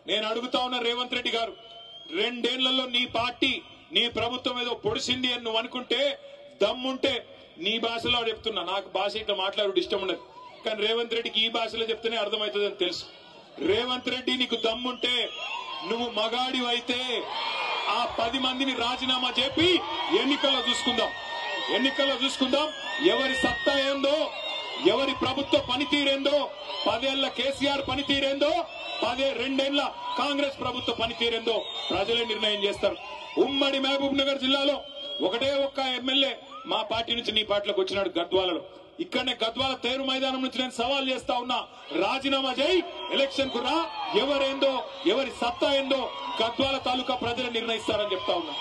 నేను అడుగుతా ఉన్న రేవంత్ రెడ్డి గారు, 2 ఏళ్లలో నీ పార్టీ నీ ప్రభుత్వం ఏదో పొడిసింది అని నువ్వు అనుకుంటే దమ్ముంటే నీ భాషలో చెప్తున్నా. నాకు భాష ఇట్లా మాట్లాడు ఇష్టం ఉండదు, కానీ రేవంత్ రెడ్డికి ఈ భాషలో చెప్తేనే అర్థమవుతుందని తెలుసు. రేవంత్ రెడ్డి నీకు దమ్ముంటే నువ్వు మగాడివైతే ఆ 10 మందిని రాజీనామా చెప్పి ఎన్నికల్లో చూసుకుందాం ఎవరి సత్తా ఏందో, ఎవరి ప్రభుత్వ పనితీరేందో, 10 ఏళ్ల కేసీఆర్ పనితీరేందో, 2 ఏళ్ల కాంగ్రెస్ ప్రభుత్వ పనితీరేందో ప్రజలే నిర్ణయం చేస్తారు. ఉమ్మడి మహబూబ్ నగర్ జిల్లాలో ఒకటే ఒక్క ఎమ్మెల్యే మా పార్టీ నుంచి నీ పార్టీలోకి వచ్చినాడు గద్వాలలో. ఇక్కడనే గద్వాల తేరు మైదానం నుంచి నేను సవాల్ చేస్తా ఉన్నా, రాజీనామా చేయి, ఎలక్షన్ కు రా, ఎవరేందో ఎవరి సత్తా ఏందో గద్వాల తాలూకా ప్రజలు నిర్ణయిస్తారని చెప్తా ఉన్నా.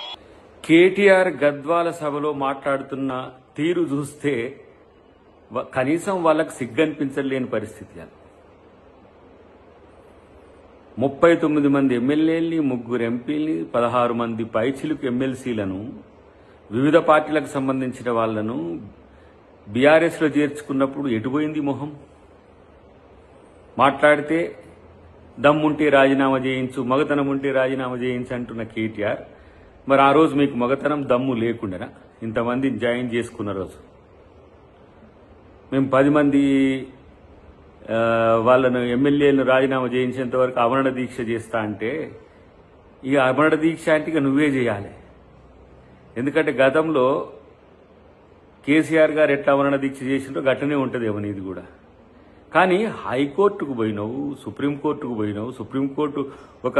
కేటీఆర్ గద్వాల సభలో మాట్లాడుతున్న తీరు చూస్తే కనీసం వాళ్ళకు సిగ్గనిపించలేని పరిస్థితి. 39 మంది ఎమ్మెల్యేల్ని, 3 ఎంపీల్ని, 16 మంది పైచిలుకు ఎమ్మెల్సీలను, వివిధ పార్టీలకు సంబంధించిన వాళ్లను బీఆర్ఎస్ లో చేర్చుకున్నప్పుడు ఎటుపోయింది మొహం? మాట్లాడితే దమ్ముంటే రాజీనామా చేయించు, మగతనం ఉంటే రాజీనామా చేయించు అంటున్న కేటీఆర్, మరి ఆ రోజు మీకు మగతనం దమ్ము లేకుండా ఇంతమంది జాయిన్ చేసుకున్న రోజు మేము 10 మంది వాళ్ళను ఎమ్మెల్యేలను రాజీనామా చేయించేంత వరకు ఆమరణ దీక్ష చేస్తా అంటే, ఇక ఆమరణ దీక్ష అంటే ఇక నువ్వే చేయాలి. ఎందుకంటే గతంలో కేసీఆర్ గారు ఎట్లా ఆమరణ దీక్ష చేసిందో గట్టనే ఉంటుందేమో నీది కూడా. కానీ హైకోర్టుకు పోయినావు, సుప్రీంకోర్టుకు పోయినావు, సుప్రీంకోర్టు ఒక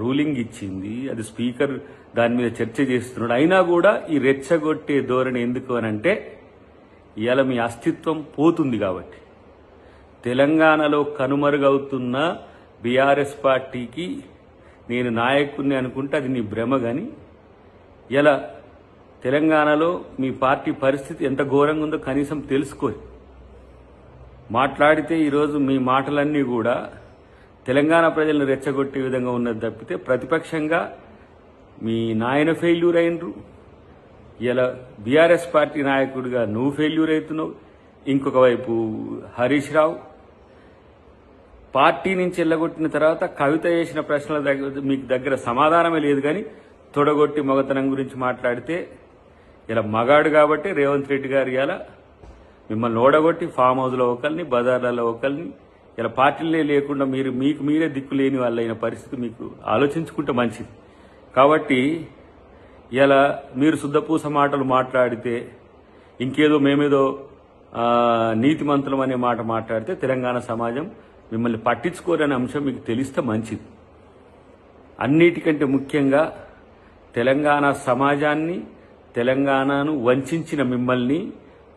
రూలింగ్ ఇచ్చింది, అది స్పీకర్ దాని మీద చర్చ చేస్తున్నాడు. అయినా కూడా ఈ రెచ్చగొట్టే ధోరణి ఎందుకు అనంటే ఇవాళ మీ అస్తిత్వం పోతుంది కాబట్టి. తెలంగాణలో కనుమరుగవుతున్న బీఆర్ఎస్ పార్టీకి నేను నాయకుడిని అనుకుంటే అది నీ భ్రమ. గాని ఇలా తెలంగాణలో మీ పార్టీ పరిస్థితి ఎంత ఘోరంగా ఉందో కనీసం తెలుసుకో. మాట్లాడితే ఈరోజు మీ మాటలన్నీ కూడా తెలంగాణ ప్రజలను రెచ్చగొట్టే విధంగా ఉన్నది తప్పితే ప్రతిపక్షంగా మీ నాయన ఫెయిల్యూర్ అయినరు. ఇలా బీఆర్ఎస్ పార్టీ నాయకుడిగా నువ్వు ఫెయిల్యూర్ అవుతున్నావు. ఇంకొక వైపు హరీష్ రావు పార్టీ నుంచి ఎల్లగొట్టిన తర్వాత కవిత చేసిన ప్రశ్నల మీకు దగ్గర సమాధానమే లేదు. కానీ తొడగొట్టి మగతనం గురించి మాట్లాడితే ఇలా మగాడు కాబట్టి రేవంత్ రెడ్డి గారు ఇలా మిమ్మల్ని ఓడగొట్టి ఫామ్ హౌస్లో ఒకరిని, బజార్లలో ఒకరిని, ఇలా పార్టీలే లేకుండా మీకు మీరే దిక్కు లేని వాళ్ళైన పరిస్థితి మీకు ఆలోచించుకుంటే మంచిది. కాబట్టి ఇలా మీరు శుద్ధపూస మాటలు మాట్లాడితే, ఇంకేదో మేమేదో నీతిమంతులం అనే మాట మాట్లాడితే తెలంగాణ సమాజం మిమ్మల్ని పట్టించుకోరనే అంశం మీకు తెలిస్తే మంచిది. అన్నిటికంటే ముఖ్యంగా తెలంగాణ సమాజాన్ని, తెలంగాణను వంచిన మిమ్మల్ని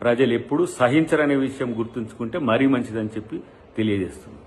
ప్రజలు ఎప్పుడూ సహించరనే విషయం గుర్తుంచుకుంటే మరీ మంచిదని చెప్పి తెలియజేస్తుంది.